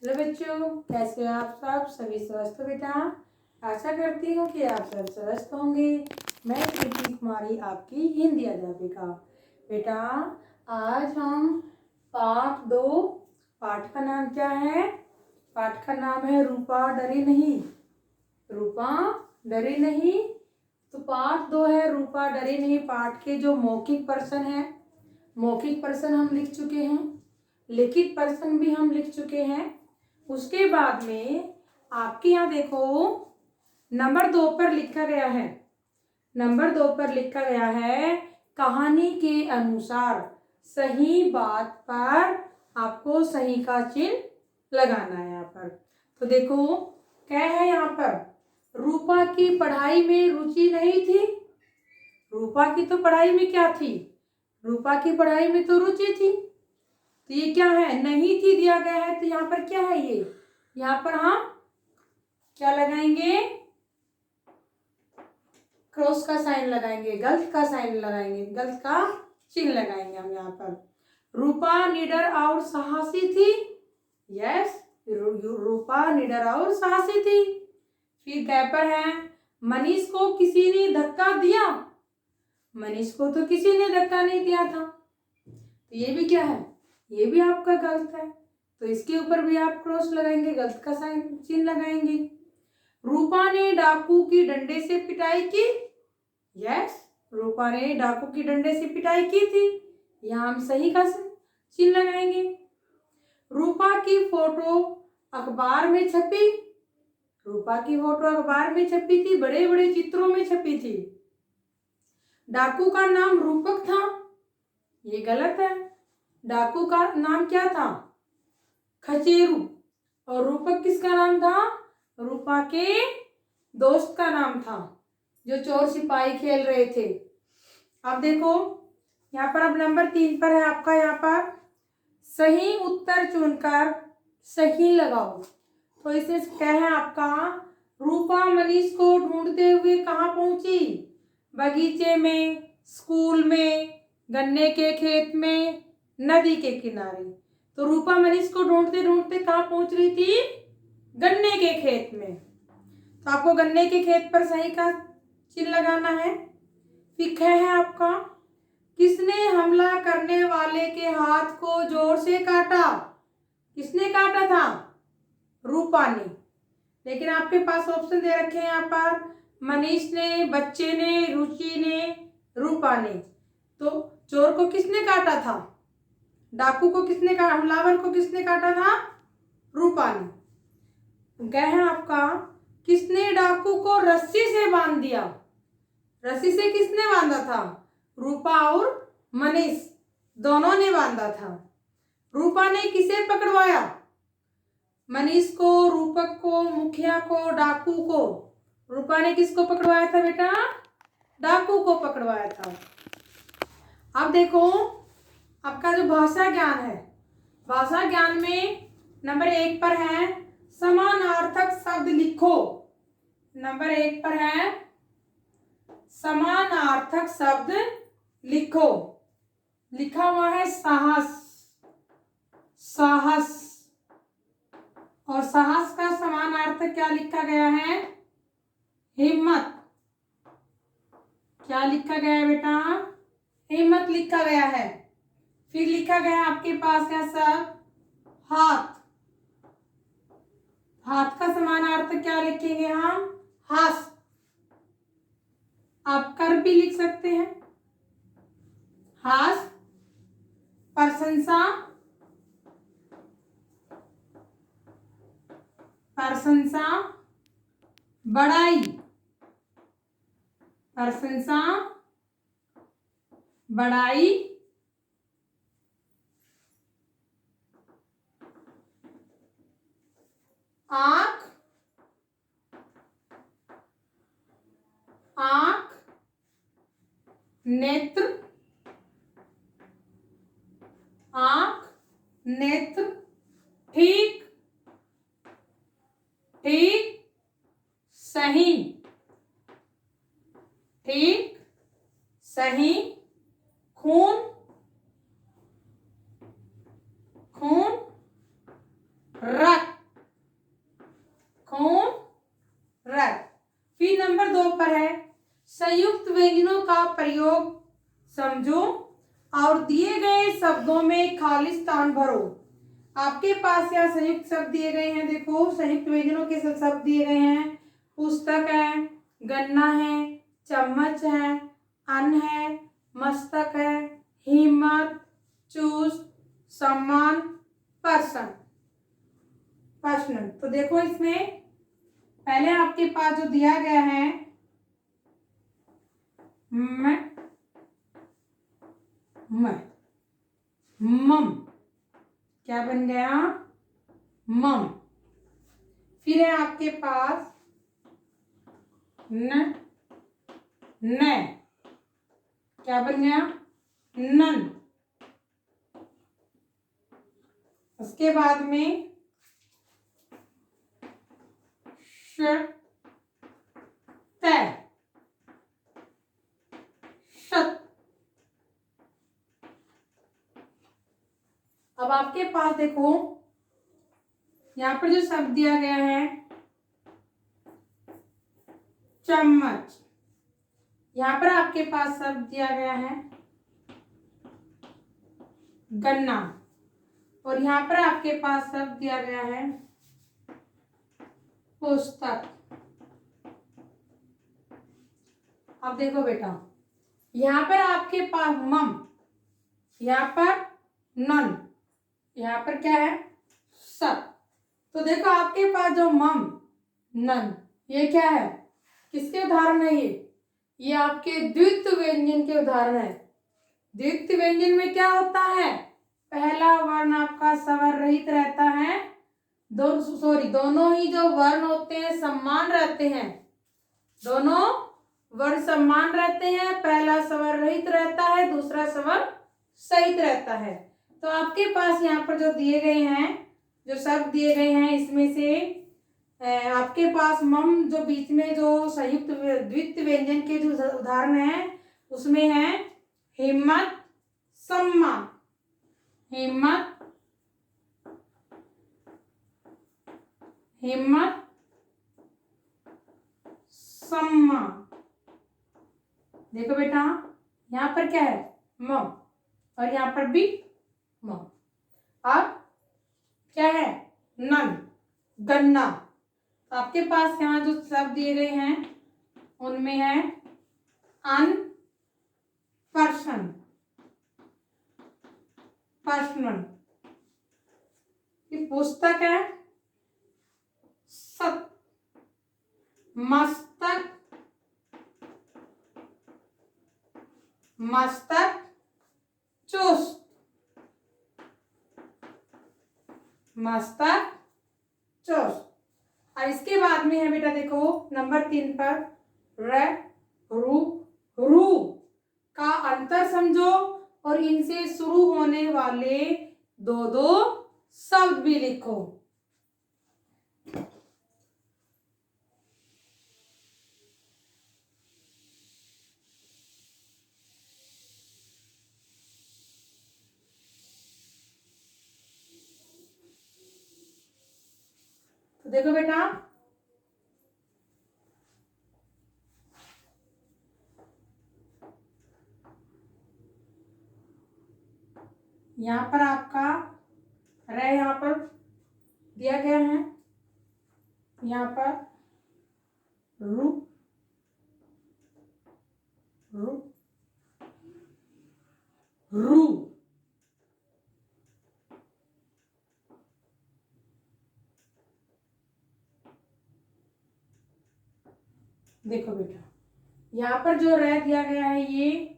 Hello बच्चों, कैसे हो आप सब? सभी स्वस्थ हो बेटा? आशा करती हूँ कि आप सब स्वस्थ होंगे। मैं प्रीति कुमारी आपकी हिंदी अध्यापिका। बेटा, आज हम पाठ 2, पाठ का नाम क्या है? पाठ का नाम है रूपा डरी नहीं। रूपा डरी नहीं। तो पाठ 2 है रूपा डरी नहीं। पाठ के जो मौखिक प्रश्न है, मौखिक प्रश्न हम लिख चुके हैं, लिखित प्रश्न भी हम लिख चुके हैं। उसके बाद में आपके यहाँ देखो नंबर 2 पर लिखा गया है, नंबर 2 पर लिखा गया है कहानी के अनुसार सही बात पर आपको सही का चिन्ह लगाना है। यहाँ पर तो देखो क्या है, यहाँ पर रूपा की पढ़ाई में रुचि नहीं थी। रूपा की तो पढ़ाई में क्या थी? रूपा की पढ़ाई में तो रुचि थी। तो ये क्या है? नहीं थी दिया गया है, तो यहाँ पर क्या है? ये यहाँ पर हम क्या लगाएंगे? क्रॉस का साइन लगाएंगे, गलत का साइन लगाएंगे, गलत का चिन्ह लगाएंगे हम यहाँ पर। रूपा निडर और साहसी थी। यस, रूपा निडर और साहसी थी। फिर क्या पर है? मनीष को किसी ने धक्का दिया। मनीष को तो किसी ने धक्का नहीं दिया था। तो ये भी क्या है? ये भी आपका गलत है, तो इसके ऊपर भी आप क्रॉस लगाएंगे, गलत का साइन चिन्ह लगाएंगे। रूपा ने डाकू की डंडे से पिटाई की। यस, रूपा ने डाकू की डंडे से पिटाई की थी। यहाँ हम सही का चिन्ह लगाएंगे। रूपा की फोटो अखबार में छपी। रूपा की फोटो अखबार में छपी थी, बड़े बड़े चित्रों में छपी थी। डाकू का नाम रूपक था। ये गलत है। डाकू का नाम क्या था? खचेरू। और रूपक किसका नाम था? रूपा के दोस्त का नाम था, जो चोर सिपाही खेल रहे थे। अब देखो यहाँ पर, अब नंबर 3 पर है आपका, यहाँ पर सही उत्तर चुनकर सही लगाओ। तो इसमें क्या है आपका? रूपा मनीष को ढूंढते हुए कहाँ पहुंची? बगीचे में, स्कूल में, गन्ने के खेत में, नदी के किनारे। तो रूपा मनीष को ढूंढते ढूंढते कहाँ पहुंच रही थी? गन्ने के खेत में। तो आपको गन्ने के खेत पर सही का चिन्ह लगाना है। फिर है आपका किसने हमला करने वाले के हाथ को जोर से काटा? किसने काटा था? रूपा ने। लेकिन आपके पास ऑप्शन दे रखे हैं यहाँ पर, मनीष ने, बच्चे ने, रुचि ने, रूपा ने। तो चोर को किसने काटा था? डाकू को किसने काटा? हमलावर को किसने काटा था? रूपा ने। गए हैं आपका किसने डाकू को रस्सी से बांध दिया? रस्सी से किसने बांधा था? रूपा और मनीष दोनों ने बांधा था। रूपा ने किसे पकड़वाया? मनीष को, रूपक को, मुखिया को, डाकू को। रूपा ने किसको पकड़वाया था बेटा? डाकू को पकड़वाया था। अब देखो आपका जो भाषा ज्ञान है, भाषा ज्ञान में नंबर 1 पर है समानार्थक शब्द लिखो। नंबर 1 पर है समानार्थक शब्द लिखो। लिखा हुआ है साहस। साहस। और साहस का समानार्थक क्या लिखा गया है? हिम्मत। क्या लिखा गया है बेटा? हिम्मत लिखा गया है। फिर लिखा गया आपके पास है सब हाथ। हाथ का समानार्थक क्या लिखेंगे हम? हास। आप कर भी लिख सकते हैं। हास, प्रशंसा, प्रशंसा, बड़ाई, प्रशंसा, बड़ाई, आंख, आंख, नेत्र, आंख, नेत्र, ठीक, ठीक, सही, ठीक, सही, खून, खून, रक्त, का प्रयोग समझो और दिए गए शब्दों में खाली स्थान भरो। आपके पास यहाँ संयुक्त शब्द दिए गए हैं, देखो संयुक्त व्यंजनों के शब्द दिए गए हैं। पुस्तक है, गन्ना है, चम्मच है, अन्न है, मस्तक है, हिम्मत, चुस्त, सम्मान, पर्सन। तो देखो इसमें पहले आपके पास जो दिया गया है मम, क्या बन गया? मम। फिर है आपके पास न, क्या बन गया? नन। उसके बाद में शत। अब आपके पास देखो यहाँ पर जो शब्द दिया गया है चम्मच, यहाँ पर आपके पास शब्द दिया गया है गन्ना, और यहाँ पर आपके पास शब्द दिया गया है पुस्तक। अब देखो बेटा, यहाँ पर आपके पास मम, यहाँ पर नन, यहाँ पर क्या है? सत। तो देखो आपके पास जो मम, नन, ये क्या है? किसके उदाहरण है? ये आपके द्वित्व व्यंजन के उदाहरण है। द्वित्व व्यंजन में क्या होता है? पहला वर्ण आपका स्वर रहित रहता है, दोनों ही जो वर्ण होते हैं समान रहते हैं, दोनों वर्ण समान रहते हैं। पहला स्वर रहित रहता है, दूसरा स्वर सहित रहता है। तो आपके पास यहाँ पर जो दिए गए हैं, जो शब्द दिए गए हैं, इसमें से आपके पास मम जो बीच में जो संयुक्त द्वित्व व्यंजन के जो उदाहरण हैं उसमें है हिम्मत, सम्मान। हिम्मत, सम्मान। देखो बेटा, यहाँ पर क्या है? मम, और यहाँ पर भी मम। अब क्या है? नन, गन्ना। आपके पास यहाँ जो शब्द दिए गए हैं उनमें है अन, पर्सन, पर्सनल। पुस्तक है सत, मस्तक, चुस्त, मस्तक, चुस्त। और इसके बाद में है बेटा, देखो नंबर 3 पर रू का अंतर समझो और इनसे शुरू होने वाले दो शब्द भी लिखो। तो देखो बेटा, यहाँ पर आपका यहाँ पर दिया गया है, यहाँ पर रू, देखो बेटा, यहाँ पर जो दिया गया है ये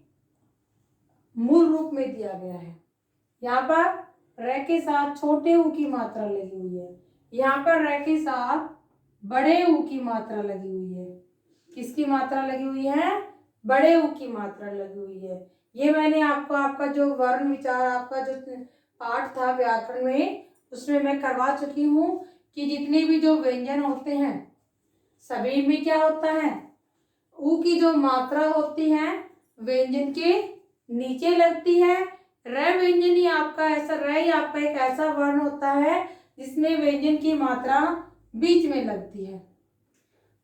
मूल रूप में दिया गया है। यहाँ पर के साथ छोटे ऊ की मात्रा लगी हुई है, यहाँ पर के साथ बड़े ऊ की मात्रा लगी हुई है। किसकी मात्रा लगी हुई है? बड़े ऊ की मात्रा लगी हुई है। ये मैंने आपको आपका जो वर्ण विचार, आपका जो पाठ था व्याकरण में, उसमें मैं करवा चुकी हूँ कि जितने भी जो व्यंजन होते हैं सभी में क्या होता है? ऊ की जो मात्रा होती है व्यंजन के नीचे लगती है। व्यंजन ही आपका ऐसा एक ऐसा वर्ण होता है जिसमें व्यंजन की मात्रा बीच में लगती है,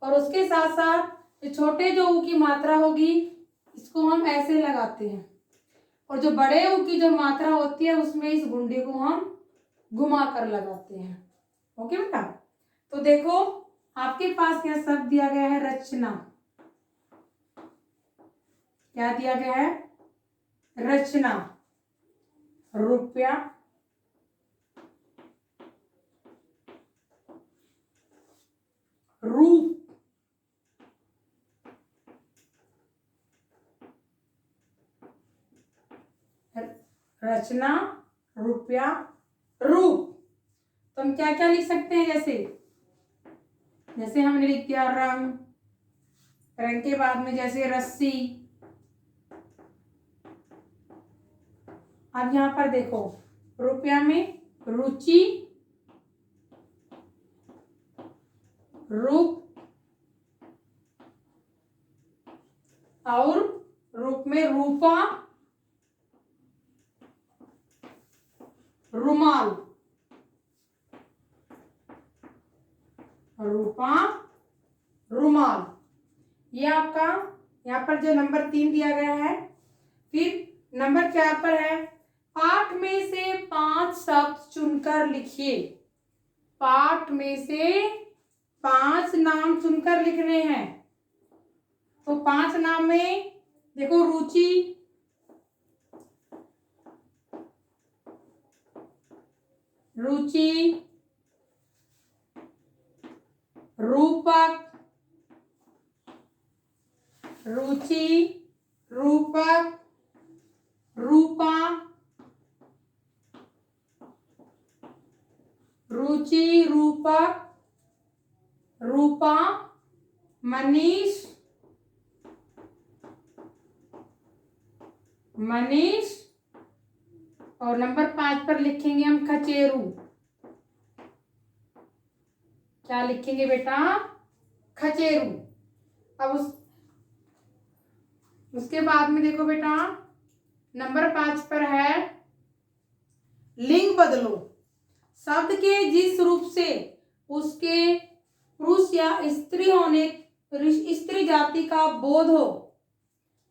और उसके साथ साथ छोटे जो ऊ की मात्रा होगी इसको हम ऐसे लगाते हैं, और जो बड़े ऊ की जो मात्रा होती है उसमें इस गुंडी को हम घुमा कर लगाते हैं। ओके बेटा, तो देखो आपके पास यह शब्द दिया गया है रचना। क्या दिया गया है? रचना। रुपया, रूप, रचना, रुपया, रूप। तो हम क्या क्या लिख सकते हैं? जैसे जैसे हमने लिख दिया रंग, रंग के बाद में जैसे रस्सी। अब यहां पर देखो रुपया में रुचि, रूप, और रूप में रूपा, रुमाल। रूपा, रुमाल। ये आपका यहाँ पर जो नंबर 3 दिया गया है। फिर नंबर 4 पर है पाठ में से 5 शब्द चुनकर लिखिए। पाठ में से 5 नाम चुनकर लिखने हैं। तो 5 नाम में देखो रुचि, रुचि, रूपक, रुचि, रूपक, रूपा, रुचि, रूपक, रूपा, मनीष, मनीष, और नंबर 5 पर लिखेंगे हम खचेरू। क्या लिखेंगे बेटा? खचेरू। अब उसके बाद में देखो बेटा नंबर 5 पर है लिंग बदलो। शब्द के जिस रूप से उसके पुरुष या स्त्री होने, स्त्री जाति का बोध हो,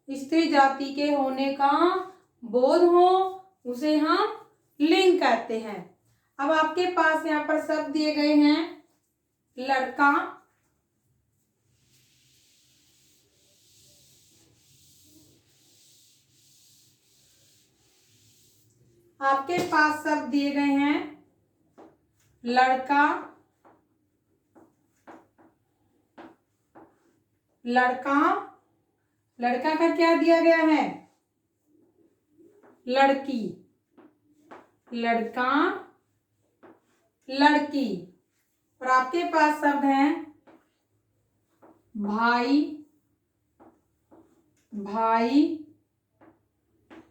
स्त्री जाति के होने का बोध हो, उसे हम लिंग कहते हैं। अब आपके पास यहाँ पर शब्द दिए गए हैं लड़का, आपके पास शब्द दिए गए हैं लड़का, लड़का, लड़का का क्या दिया गया है? लड़की, लड़का, लड़की। और आपके पास शब्द हैं भाई, भाई,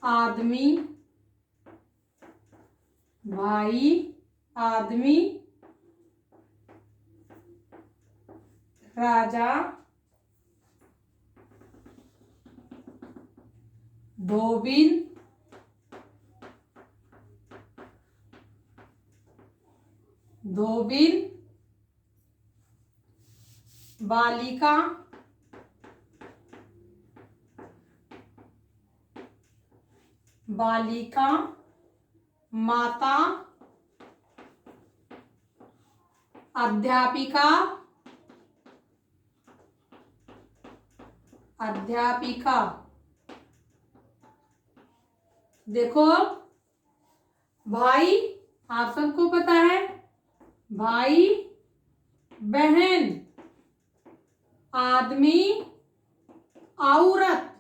आदमी, भाई, आदमी, राजा, धोबिन, धोबिन, बालिका, बालिका, माता, अध्यापिका, अध्यापिका। देखो भाई आप सबको पता है, भाई, बहन, आदमी, औरत,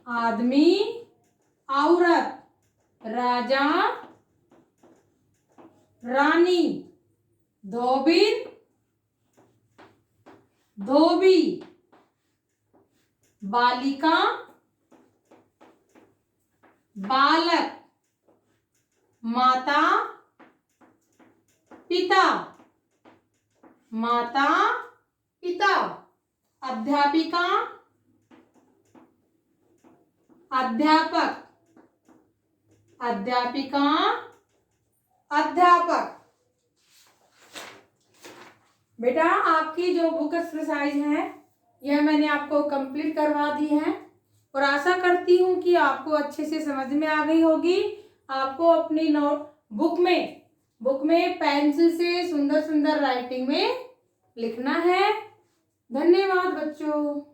आदमी, औरत, राजा, रानी, धोबिन, धोबी, बालिका, बालक, माता, पिता, माता, पिता, अध्यापिका, अध्यापक, अध्यापिका, अध्यापक। बेटा आपकी जो बुक एक्सरसाइज है यह मैंने आपको कंप्लीट करवा दी है और आशा करती हूँ कि आपको अच्छे से समझ में आ गई होगी। आपको अपनी नोट बुक में पेंसिल से सुंदर सुंदर राइटिंग में लिखना है। धन्यवाद बच्चों।